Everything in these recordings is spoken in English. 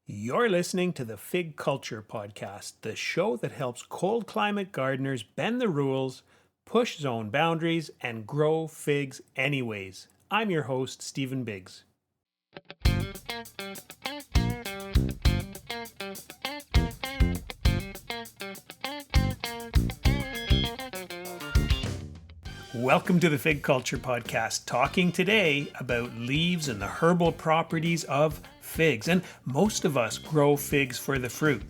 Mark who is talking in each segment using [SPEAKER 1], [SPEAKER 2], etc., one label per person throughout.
[SPEAKER 1] You're listening to the Fig Culture Podcast, the show that helps cold climate gardeners bend the rules, push zone boundaries, and grow figs anyways. I'm your host, Stephen Biggs. Welcome to the Fig Culture Podcast, talking today about leaves and the herbal properties of figs. And most of us grow figs for the fruit.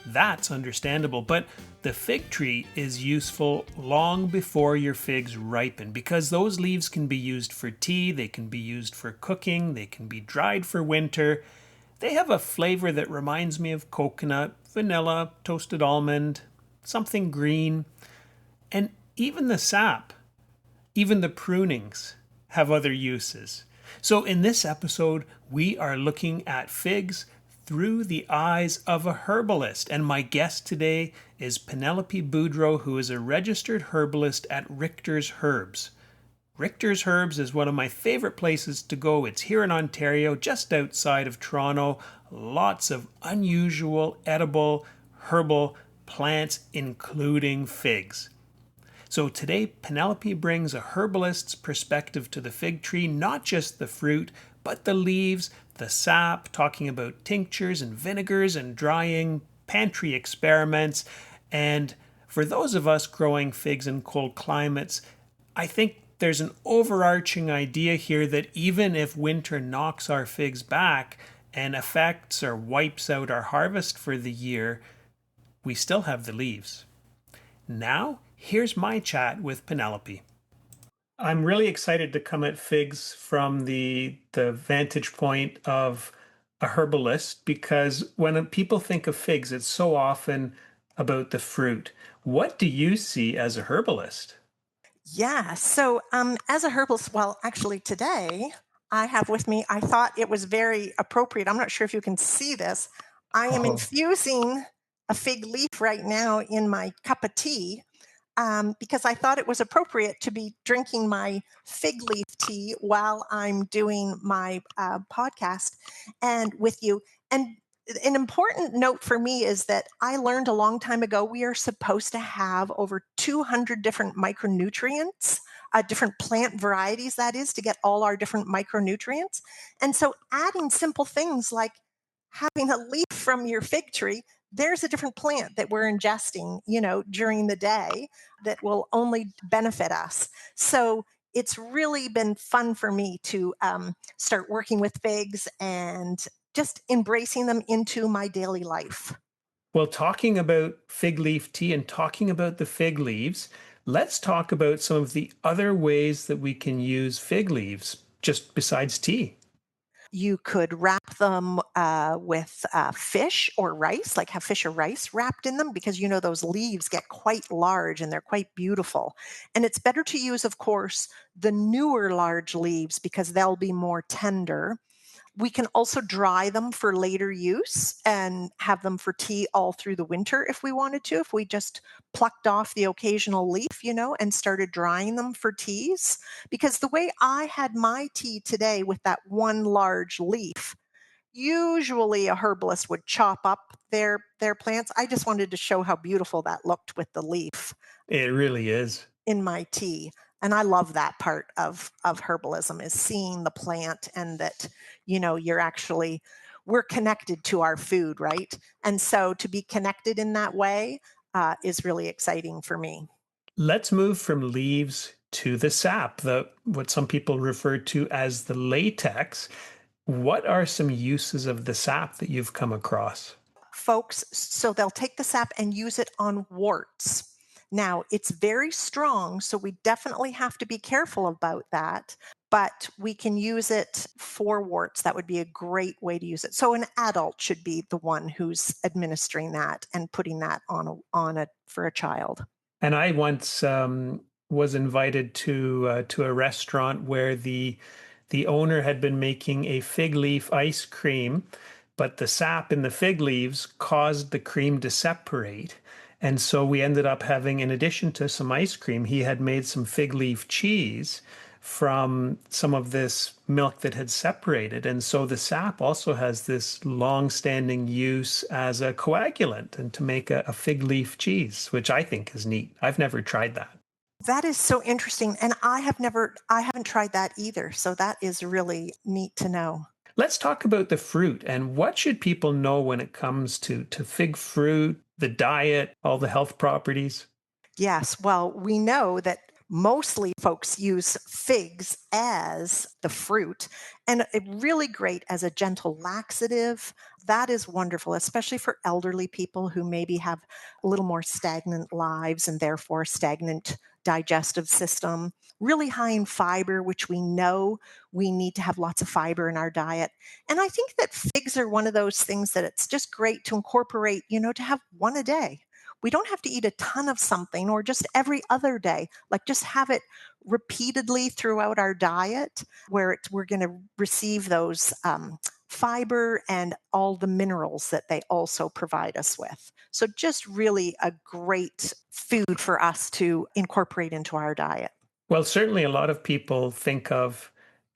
[SPEAKER 1] That's understandable, but the fig tree is useful long before your figs ripen because those leaves can be used for tea, they can be used for cooking, they can be dried for winter. They have a flavor that reminds me of coconut, vanilla, toasted almond, something green, and even the sap. Even the prunings have other uses. So in this episode, we are looking at figs through the eyes of a herbalist. And my guest today is Penelope Boudreau, who is a registered herbalist at Richters Herbs. Richters Herbs is one of my favorite places to go. It's here in Ontario, just outside of Toronto. Lots of unusual, edible, herbal plants, including figs. So today, Penelope brings a herbalist's perspective to the fig tree, not just the fruit, but the leaves, the sap, talking about tinctures and vinegars and drying, pantry experiments. And for those of us growing figs in cold climates, I think there's an overarching idea here that even if winter knocks our figs back and affects or wipes out our harvest for the year, we still have the leaves. Now, here's my chat with Penelope. I'm really excited to come at figs from the vantage point of a herbalist because when people think of figs, it's so often about the fruit. What do you see as a herbalist?
[SPEAKER 2] Yeah. So, as a herbalist, well, actually, today I have with me, I thought it was very appropriate. I'm not sure if you can see this. I am
[SPEAKER 1] Oh,
[SPEAKER 2] infusing a fig leaf right now in my cup of tea because I thought it was appropriate to be drinking my fig leaf tea while I'm doing my podcast and with you. And an important note for me is that I learned a long time ago we are supposed to have over 200 different micronutrients, different plant varieties, that is, to get all our different micronutrients. And so adding simple things like having a leaf from your fig tree, there's a different plant that we're ingesting, during the day that will only benefit us. So it's really been fun for me to start working with figs and just embracing them into my daily life.
[SPEAKER 1] well, talking about fig leaf tea and talking about the fig leaves, let's talk about some of the other ways that we can use fig leaves just besides tea.
[SPEAKER 2] You could wrap them with fish or rice, like have fish or rice wrapped in them, because those leaves get quite large and they're quite beautiful. And it's better to use, of course, the newer large leaves because they'll be more tender. We can also dry them for later use and have them for tea all through the winter if we wanted to, if we just plucked off the occasional leaf, and started drying them for teas. Because the way I had my tea today with that one large leaf, usually a herbalist would chop up their plants. I just wanted to show how beautiful that looked with the leaf
[SPEAKER 1] It really is.
[SPEAKER 2] in my tea. And I love that part of herbalism, is seeing the plant, and that we're connected to our food, right? And so to be connected in that way is really exciting for me.
[SPEAKER 1] Let's move from leaves to the sap, the what some people refer to as the latex. What are some uses of the sap that you've come across?
[SPEAKER 2] Folks, so they'll take the sap and use it on warts. Now, it's very strong, so we definitely have to be careful about that. But we can use it for warts. That would be a great way to use it. So an adult should be the one who's administering that and putting that on a for a child.
[SPEAKER 1] And I once was invited to a restaurant where the owner had been making a fig leaf ice cream, but the sap in the fig leaves caused the cream to separate. And so we ended up having, in addition to some ice cream, he had made some fig leaf cheese. from some of this milk that had separated. And so the sap also has this long-standing use as a coagulant and to make a fig leaf cheese, which I think is neat. I've never tried that.
[SPEAKER 2] That is so interesting. And I haven't tried that either. So that is really neat to know.
[SPEAKER 1] Let's talk about the fruit and what should people know when it comes to fig fruit, the diet, all the health properties?
[SPEAKER 2] Yes. Well, we know that mostly folks use figs as the fruit and really great as a gentle laxative. That is wonderful, especially for elderly people who maybe have a little more stagnant lives and therefore stagnant digestive system. Really high in fiber, which we know we need to have lots of fiber in our diet. And I think that figs are one of those things that it's just great to incorporate, to have one a day. We don't have to eat a ton of something or just every other day. Like just have it repeatedly throughout our diet where we're going to receive those fiber and all the minerals that they also provide us with. So just really a great food for us to incorporate into our diet.
[SPEAKER 1] Well, certainly a lot of people think of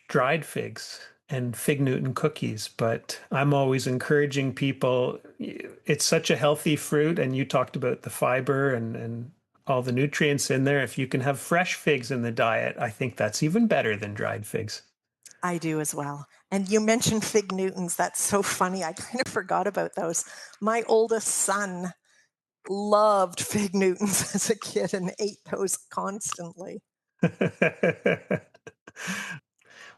[SPEAKER 1] dried figs and fig Newton cookies, but I'm always encouraging people. It's such a healthy fruit, and you talked about the fiber and all the nutrients in there. If you can have fresh figs in the diet, I think that's even better than dried figs.
[SPEAKER 2] I do as well. And you mentioned fig Newtons. That's so funny. I kind of forgot about those. My oldest son loved fig Newtons as a kid and ate those constantly.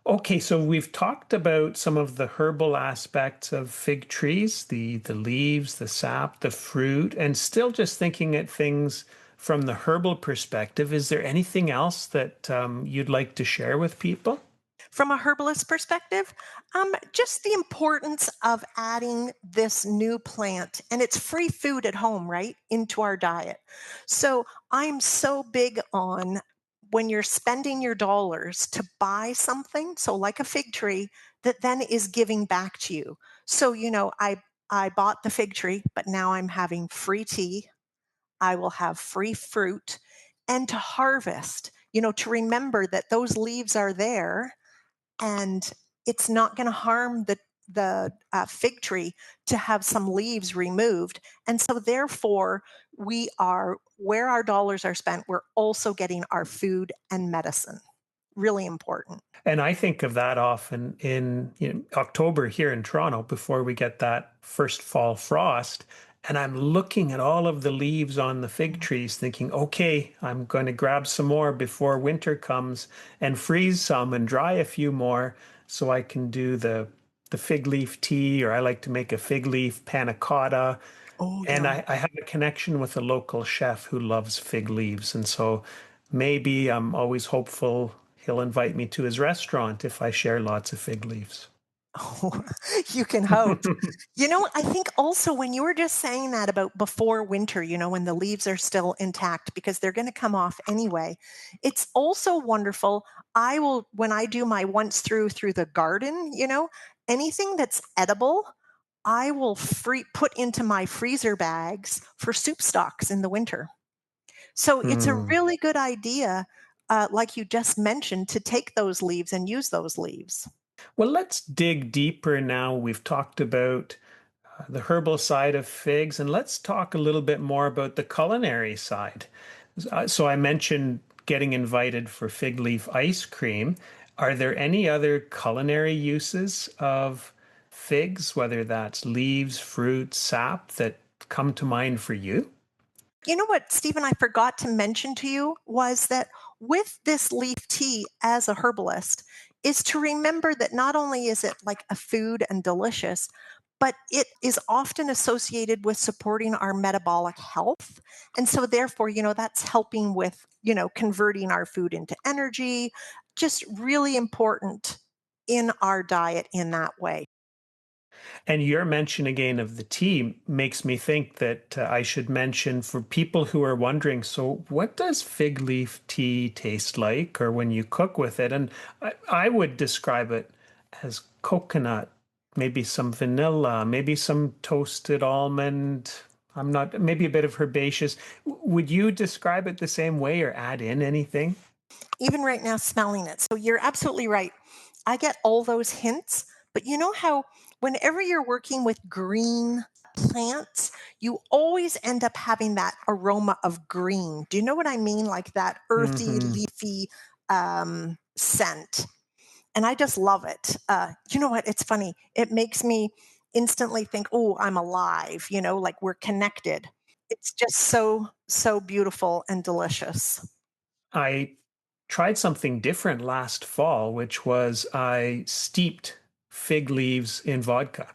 [SPEAKER 1] Okay, so we've talked about some of the herbal aspects of fig trees, the leaves, the sap, the fruit, and still just thinking at things from the herbal perspective. Is there anything else that you'd like to share with people?
[SPEAKER 2] From a herbalist perspective, just the importance of adding this new plant and it's free food at home, right, into our diet. So I'm so big on when you're spending your dollars to buy something, so like a fig tree, that then is giving back to you. So, I bought the fig tree, but now I'm having free tea. I will have free fruit and to harvest, to remember that those leaves are there and it's not going to harm the fig tree to have some leaves removed. And so, therefore, we are where our dollars are spent. We're also getting our food and medicine. Really important.
[SPEAKER 1] And I think of that often in October here in Toronto before we get that first fall frost. And I'm looking at all of the leaves on the fig trees thinking, okay, I'm going to grab some more before winter comes and freeze some and dry a few more so I can do the fig leaf tea, or I like to make a fig leaf panna cotta.
[SPEAKER 2] Oh,
[SPEAKER 1] And
[SPEAKER 2] yeah.
[SPEAKER 1] I have a connection with a local chef who loves fig leaves. And so maybe I'm always hopeful he'll invite me to his restaurant if I share lots of fig leaves.
[SPEAKER 2] Oh, you can hope. I think also when you were just saying that about before winter, when the leaves are still intact because they're going to come off anyway, it's also wonderful. When I do my once through the garden, anything that's edible, I will put into my freezer bags for soup stocks in the winter. So it's a
[SPEAKER 1] Hmm.
[SPEAKER 2] really good idea, like you just mentioned, to take those leaves and use those leaves.
[SPEAKER 1] Well, let's dig deeper now. We've talked about the herbal side of figs, and let's talk a little bit more about the culinary side. So I mentioned getting invited for fig leaf ice cream. Are there any other culinary uses of figs, whether that's leaves, fruit, sap, that come to mind for you?
[SPEAKER 2] You know what, Stephen, I forgot to mention to you was that with this leaf tea as a herbalist, is to remember that not only is it like a food and delicious, but it is often associated with supporting our metabolic health. And so, therefore, that's helping with, converting our food into energy, just really important in our diet in that way.
[SPEAKER 1] And your mention again of the tea makes me think that I should mention for people who are wondering, so what does fig leaf tea taste like or when you cook with it? And I would describe it as coconut, maybe some vanilla, maybe some toasted almond. I'm not, maybe a bit of herbaceous. Would you describe it the same way or add in anything?
[SPEAKER 2] even right now smelling it. So you're absolutely right. I get all those hints, but you know how whenever you're working with green plants, you always end up having that aroma of green. Do you know what I mean? Like that earthy,
[SPEAKER 1] Hmm.
[SPEAKER 2] leafy scent. And I just love it. You know what? It's funny. It makes me instantly think, oh, I'm alive, like we're connected. It's just so, so beautiful and delicious.
[SPEAKER 1] I tried something different last fall, which was I steeped fig leaves in vodka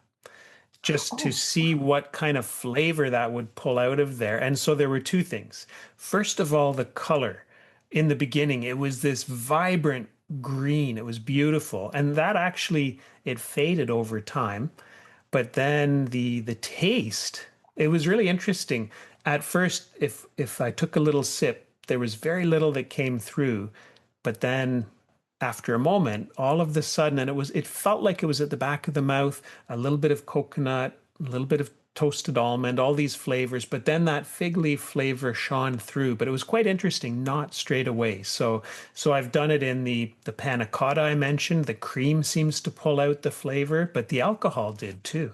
[SPEAKER 1] just to
[SPEAKER 2] Oh,
[SPEAKER 1] see what kind of flavor that would pull out of there. And so there were two things. First of all, the color. In the beginning, it was this vibrant green. It was beautiful. And that actually it faded over time. But then the taste, it was really interesting. At first, if I took a little sip, there was very little that came through. But then after a moment, all of the sudden, and it felt like it was at the back of the mouth, a little bit of coconut, a little bit of toasted almond, all these flavors, but then that fig leaf flavor shone through. But it was quite interesting, not straight away. So I've done it in the panna cotta I mentioned. The cream seems to pull out the flavor, but the alcohol did too.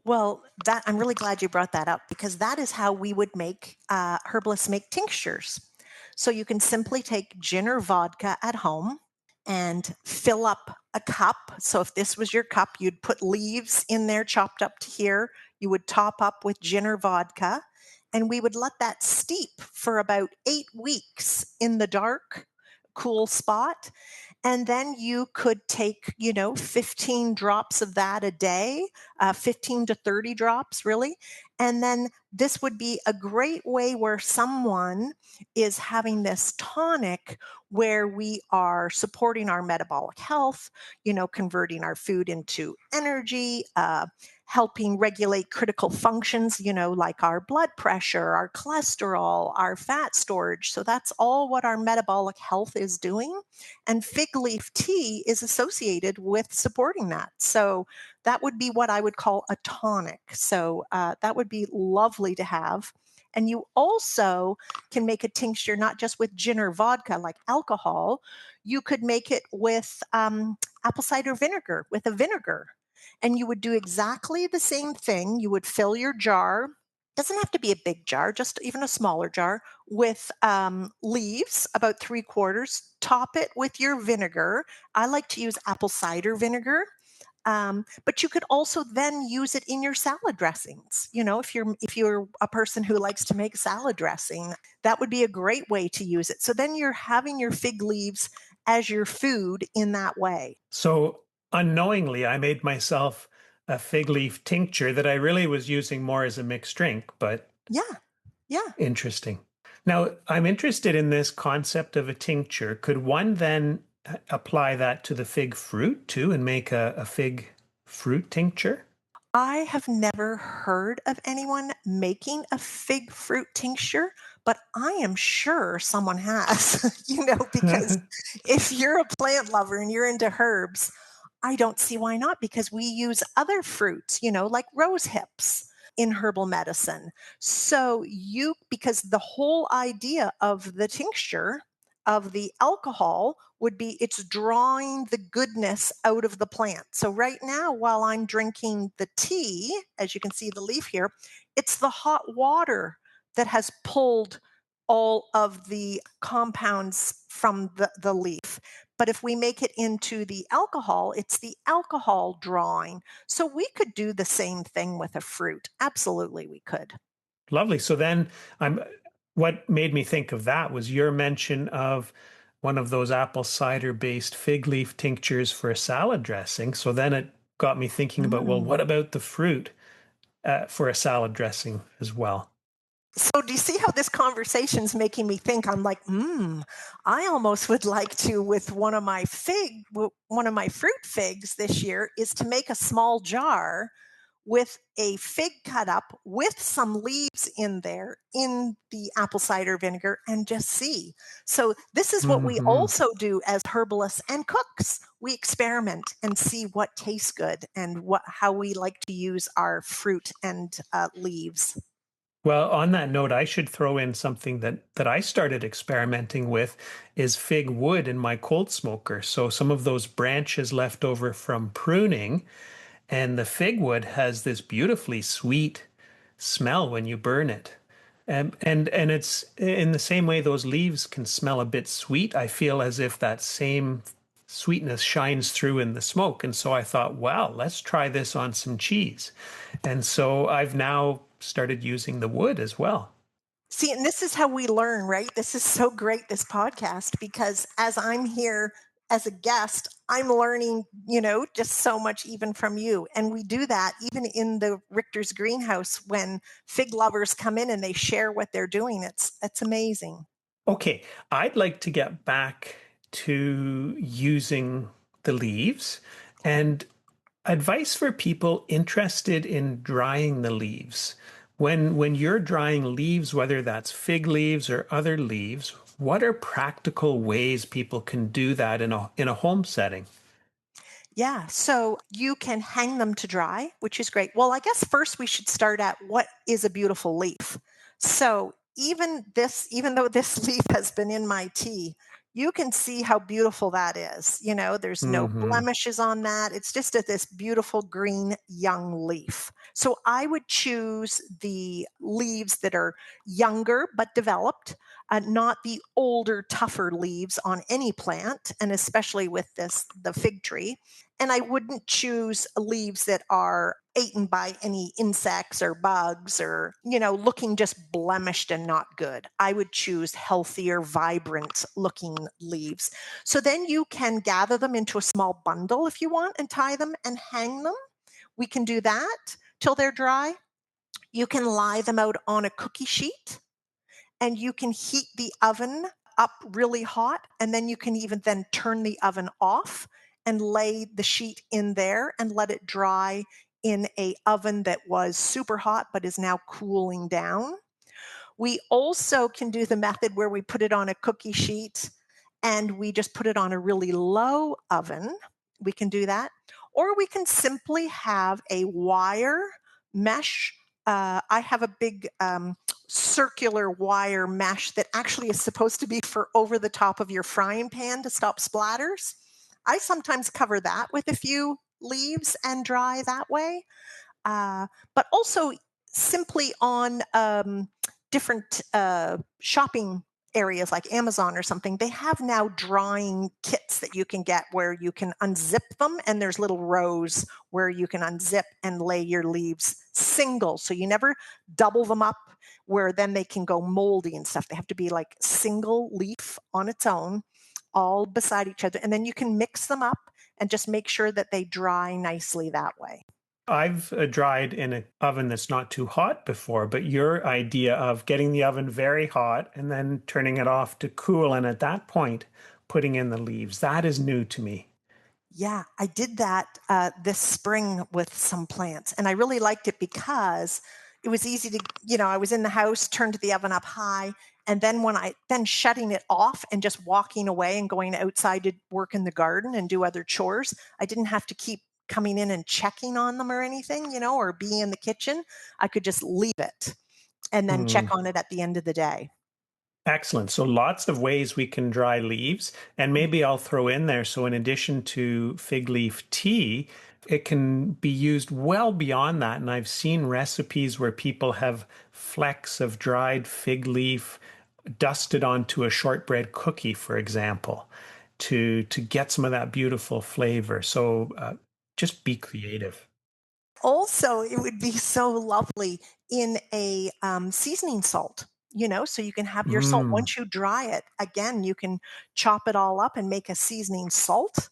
[SPEAKER 2] well, that I'm really glad you brought that up because that is how we would make herbalists make tinctures. So you can simply take gin or vodka at home and fill up a cup. So if this was your cup, you'd put leaves in there chopped up to here. You would top up with gin or vodka, and we would let that steep for about 8 weeks in the dark, cool spot. And then you could take, 15 drops of that a day, 15 to 30 drops, really. And then this would be a great way where someone is having this tonic where we are supporting our metabolic health, converting our food into energy, helping regulate critical functions, like our blood pressure, our cholesterol, our fat storage. So that's all what our metabolic health is doing. And fig leaf tea is associated with supporting that. So that would be what I would call a tonic. So that would be lovely to have. And you also can make a tincture not just with gin or vodka like alcohol. You could make it with apple cider vinegar, with a vinegar. And you would do exactly the same thing. You would fill your jar, doesn't have to be a big jar, just even a smaller jar, with leaves, about 3/4. Top it with your vinegar. I like to use apple cider vinegar. But you could also then use it in your salad dressings. If you're a person who likes to make salad dressing, that would be a great way to use it. So then you're having your fig leaves as your food in that way.
[SPEAKER 1] So unknowingly, I made myself a fig leaf tincture that I really was using more as a mixed drink, but
[SPEAKER 2] Yeah, yeah.
[SPEAKER 1] interesting. Now, I'm interested in this concept of a tincture. Could one then apply that to the fig fruit too and make a fig fruit tincture?
[SPEAKER 2] I have never heard of anyone making a fig fruit tincture, but I am sure someone has, because if you're a plant lover and you're into herbs, I don't see why not because we use other fruits, like rose hips in herbal medicine. So because the whole idea of the tincture of the alcohol would be it's drawing the goodness out of the plant. So right now, while I'm drinking the tea, as you can see the leaf here, it's the hot water that has pulled all of the compounds from the leaf. But if we make it into the alcohol, it's the alcohol drawing. So we could do the same thing with a fruit. Absolutely, we could.
[SPEAKER 1] Lovely. So then I'm what made me think of that was your mention of one of those apple cider based fig leaf tinctures for a salad dressing. So then it got me thinking about, well,
[SPEAKER 2] Mm.
[SPEAKER 1] what about the fruit for a salad dressing as well?
[SPEAKER 2] So do you see how this conversation's making me think? I'm like, I almost would like to with one of my fruit figs this year is to make a small jar with a fig cut up with some leaves in there in the apple cider vinegar and just see. So this is what we
[SPEAKER 1] Hmm.
[SPEAKER 2] also do as herbalists and cooks. We experiment and see what tastes good and how we like to use our fruit and leaves.
[SPEAKER 1] Well, on that note, I should throw in something that I started experimenting with is fig wood in my cold smoker. So some of those branches left over from pruning, and the fig wood has this beautifully sweet smell when you burn it. And it's in the same way those leaves can smell a bit sweet. I feel as if that same sweetness shines through in the smoke. And so I thought, wow, let's try this on some cheese. And so I've now started using the wood as well.
[SPEAKER 2] See, and this is how we learn, right? This is so great, this podcast, because as I'm here as a guest, I'm learning, just so much even from you. And we do that even in the Richter's greenhouse when fig lovers come in and they share what they're doing. It's amazing.
[SPEAKER 1] Okay, I'd like to get back to using the leaves and advice for people interested in drying the leaves. When you're drying leaves, whether that's fig leaves or other leaves, what are practical ways people can do that in a home setting?
[SPEAKER 2] Yeah, so you can hang them to dry, which is great. Well, I guess first we should start at what is a beautiful leaf. So, even though this leaf has been in my tea, you can see how beautiful that is. There's no
[SPEAKER 1] Hmm.
[SPEAKER 2] blemishes on that. It's just this beautiful green young leaf. So, I would choose the leaves that are younger but developed, not the older, tougher leaves on any plant, and especially with the fig tree. And I wouldn't choose leaves that are eaten by any insects or bugs or, looking just blemished and not good. I would choose healthier, vibrant looking leaves. So then you can gather them into a small bundle if you want and tie them and hang them. We can do that till they're dry. You can lie them out on a cookie sheet and you can heat the oven up really hot, and then you can even then turn the oven off and lay the sheet in there and let it dry in a oven that was super hot but is now cooling down. We also can do the method where we put it on a cookie sheet and we just put it on a really low oven. We can do that. Or we can simply have a wire mesh. I have a big circular wire mesh that actually is supposed to be for over the top of your frying pan to stop splatters. I sometimes cover that with a few leaves and dry that way. But also simply on different shopping areas like Amazon or something, they have now drying kits that you can get where you can unzip them, and there's little rows where you can unzip and lay your leaves single. So you never double them up where then they can go moldy and stuff. They have to be like single leaf on its own, all beside each other. And then you can mix them up and just make sure that they dry nicely that way.
[SPEAKER 1] I've dried in an oven that's not too hot before, but your idea of getting the oven very hot and then turning it off to cool, and at that point putting in the leaves, that is new to me.
[SPEAKER 2] Yeah, I did that this spring with some plants, and I really liked it because it was easy to, I was in the house, turned the oven up high, and then then shutting it off and just walking away and going outside to work in the garden and do other chores, I didn't have to keep coming in and checking on them or anything, or be in the kitchen. I could just leave it and then check
[SPEAKER 1] Mm.
[SPEAKER 2] on it at the end of the day.
[SPEAKER 1] Excellent. So lots of ways we can dry leaves. And maybe I'll throw in there. So in addition to fig leaf tea, it can be used well beyond that. And I've seen recipes where people have flecks of dried fig leaf dusted onto a shortbread cookie, for example, to get some of that beautiful flavor. So just be creative.
[SPEAKER 2] Also, it would be so lovely in a seasoning salt, so you can have your salt.
[SPEAKER 1] Mm.
[SPEAKER 2] Once you dry it, again, you can chop it all up and make a seasoning salt,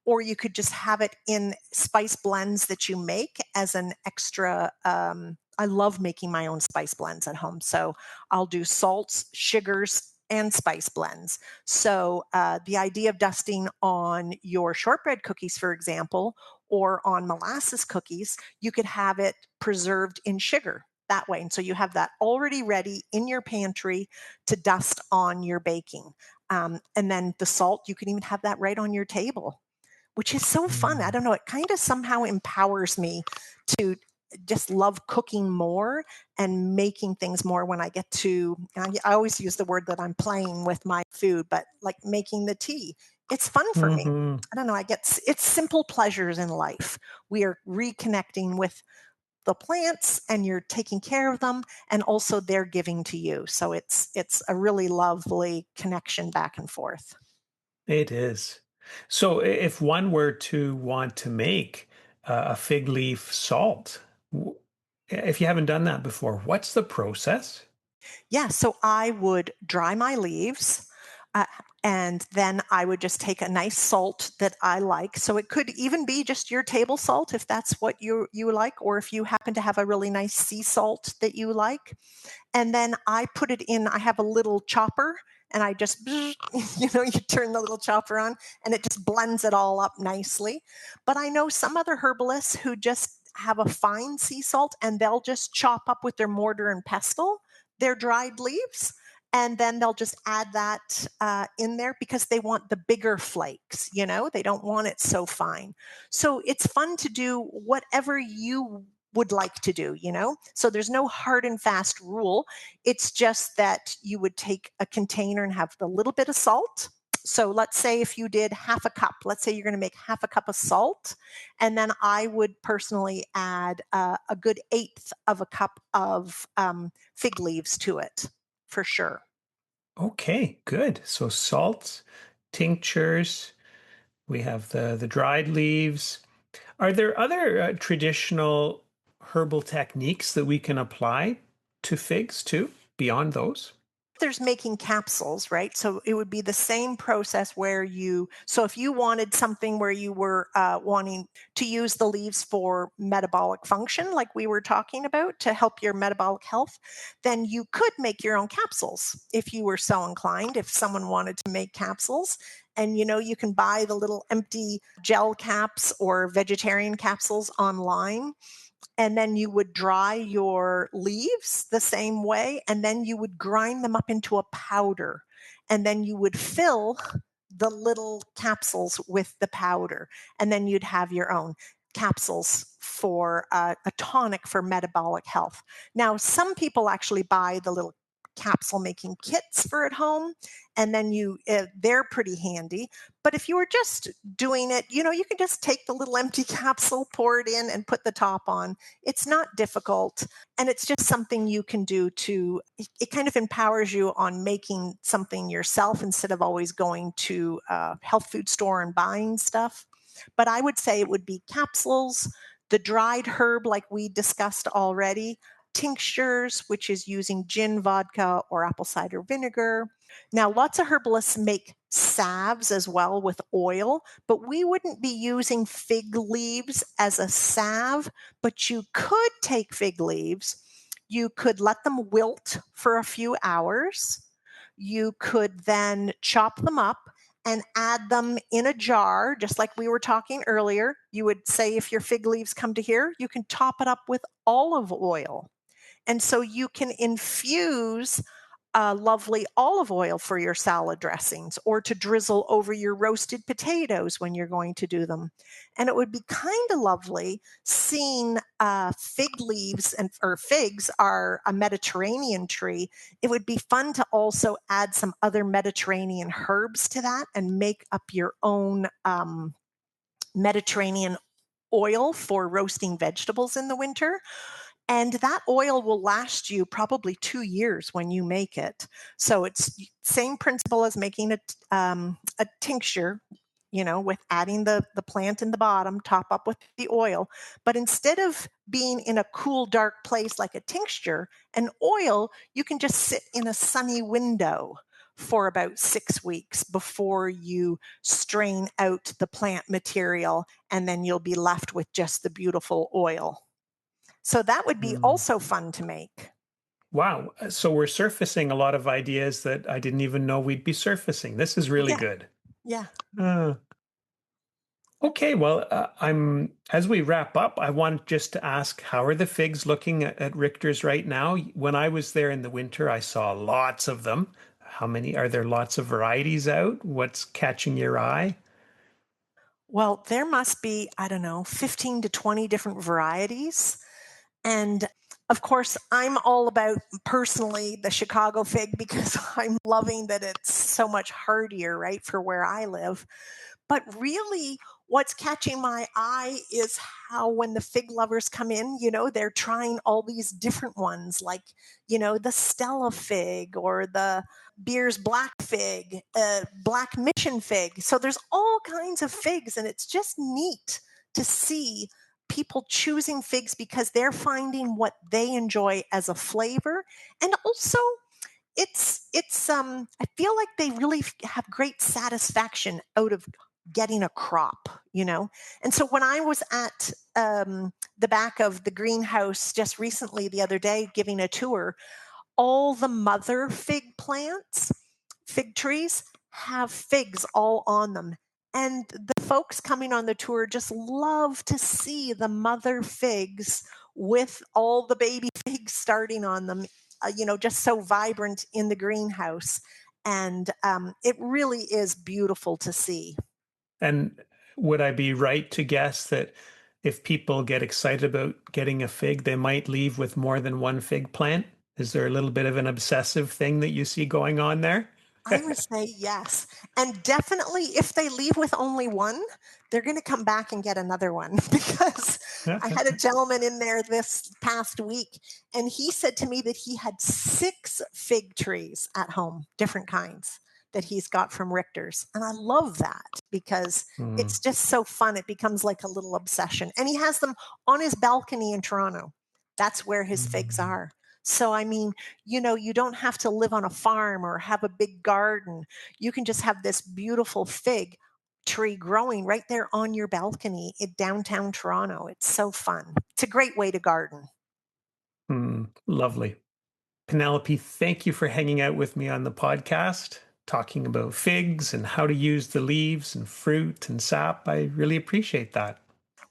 [SPEAKER 2] or you could just have it in spice blends that you make as an extra. I love making my own spice blends at home. So I'll do salts, sugars, and spice blends. So the idea of dusting on your shortbread cookies, for example, or on molasses cookies, you could have it preserved in sugar that way. And so you have that already ready in your pantry to dust on your baking. And then the salt, you can even have that right on your table, which is so fun. I
[SPEAKER 1] Mm.
[SPEAKER 2] don't know. It kind of somehow empowers me to just love cooking more and making things more when I get to, I always use the word that I'm playing with my food, but like making the tea. It's fun for me.
[SPEAKER 1] Hmm.
[SPEAKER 2] I don't know. It's simple pleasures in life. We are reconnecting with the plants and you're taking care of them and also they're giving to you. So it's a really lovely connection back and forth.
[SPEAKER 1] It is. So if one were to want to make a fig leaf salt, if you haven't done that before, what's the process?
[SPEAKER 2] Yeah, so I would dry my leaves. Uh, and then I would just take a nice salt that I like. So it could even be just your table salt if that's what you like, or if you happen to have a really nice sea salt that you like. And then I put it in, I have a little chopper and I just, you turn the little chopper on and it just blends it all up nicely. But I know some other herbalists who just have a fine sea salt and they'll just chop up with their mortar and pestle their dried leaves. And then they'll just add that in there because they want the bigger flakes, they don't want it so fine. So it's fun to do whatever you would like to do. So there's no hard and fast rule. It's just that you would take a container and have the little bit of salt. So let's say if you did half a cup, let's say you're going to make half a cup of salt. And then I would personally add a good eighth of a cup of fig leaves to it for sure.
[SPEAKER 1] Okay, good. So salts, tinctures, we have the dried leaves. Are there other traditional herbal techniques that we can apply to figs too, beyond those?
[SPEAKER 2] There's making capsules, right? So it would be the same process where so if you wanted something where you were wanting to use the leaves for metabolic function, like we were talking about, to help your metabolic health, then you could make your own capsules if you were so inclined, if someone wanted to make capsules. And you can buy the little empty gel caps or vegetarian capsules online, and then you would dry your leaves the same way, and then you would grind them up into a powder, and then you would fill the little capsules with the powder, and then you'd have your own capsules for a tonic for metabolic health. Now, some people actually buy the little capsule making kits for at home, and then they're pretty handy. But if you were just doing it, you can just take the little empty capsule, pour it in, and put the top on. It's not difficult. And it's just something you can do it kind of empowers you on making something yourself instead of always going to a health food store and buying stuff. But I would say it would be capsules, the dried herb, like we discussed already, tinctures, which is using gin, vodka, or apple cider vinegar. Now, lots of herbalists make salves as well with oil, but we wouldn't be using fig leaves as a salve. But you could take fig leaves, you could let them wilt for a few hours. You could then chop them up and add them in a jar, just like we were talking earlier. You would say if your fig leaves come to here, you can top it up with olive oil. And so you can infuse lovely olive oil for your salad dressings or to drizzle over your roasted potatoes when you're going to do them. And it would be kind of lovely seeing fig leaves or figs are a Mediterranean tree. It would be fun to also add some other Mediterranean herbs to that and make up your own Mediterranean oil for roasting vegetables in the winter. And that oil will last you probably 2 years when you make it. So it's same principle as making a tincture, with adding the plant in the bottom, top up with the oil. But instead of being in a cool, dark place like a tincture, an oil, you can just sit in a sunny window for about 6 weeks before you strain out the plant material, and then you'll be left with just the beautiful oil. So that would be
[SPEAKER 1] Mm.
[SPEAKER 2] also fun to make.
[SPEAKER 1] Wow. So we're surfacing a lot of ideas that I didn't even know we'd be surfacing. This is really
[SPEAKER 2] Yeah,
[SPEAKER 1] good.
[SPEAKER 2] yeah.
[SPEAKER 1] Uh, okay. Well, as we wrap up, I want just to ask, how are the figs looking at Richter's right now? When I was there in the winter, I saw lots of them. How many? Are there lots of varieties out? What's catching your eye?
[SPEAKER 2] Well, there must be, I don't know, 15 to 20 different varieties. And of course, I'm all about personally the Chicago fig because I'm loving that it's so much hardier, right, for where I live. But really, what's catching my eye is how when the fig lovers come in, they're trying all these different ones, like, the Stella fig or the Beer's Black fig, Black Mission fig. So there's all kinds of figs, and it's just neat to see people choosing figs because they're finding what they enjoy as a flavor. And also, I feel like they really have great satisfaction out of getting a crop. And so when I was at the back of the greenhouse just recently the other day giving a tour, all the mother fig trees have figs all on them. And the folks coming on the tour just love to see the mother figs with all the baby figs starting on them, just so vibrant in the greenhouse. And it really is beautiful to see.
[SPEAKER 1] And would I be right to guess that if people get excited about getting a fig, they might leave with more than one fig plant? Is there a little bit of an obsessive thing that you see going on there?
[SPEAKER 2] I would say yes. And definitely, if they leave with only one, they're going to come back and get another one because I had a gentleman in there this past week, and he said to me that he had 6 fig trees at home, different kinds that he's got from Richters. And I love that because it's just so fun. It becomes like a little obsession. And he has them on his balcony in Toronto. That's where his figs are. So, I mean, you don't have to live on a farm or have a big garden. You can just have this beautiful fig tree growing right there on your balcony in downtown Toronto. It's so fun. It's a great way to garden.
[SPEAKER 1] Lovely. Penelope, thank you for hanging out with me on the podcast, talking about figs and how to use the leaves and fruit and sap. I really appreciate that.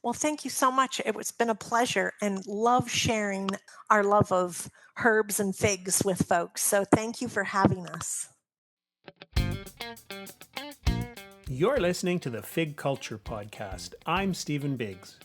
[SPEAKER 2] Well, thank you so much. It's been a pleasure and love sharing our love of herbs and figs with folks. So thank you for having us.
[SPEAKER 1] You're listening to the Fig Culture Podcast. I'm Stephen Biggs.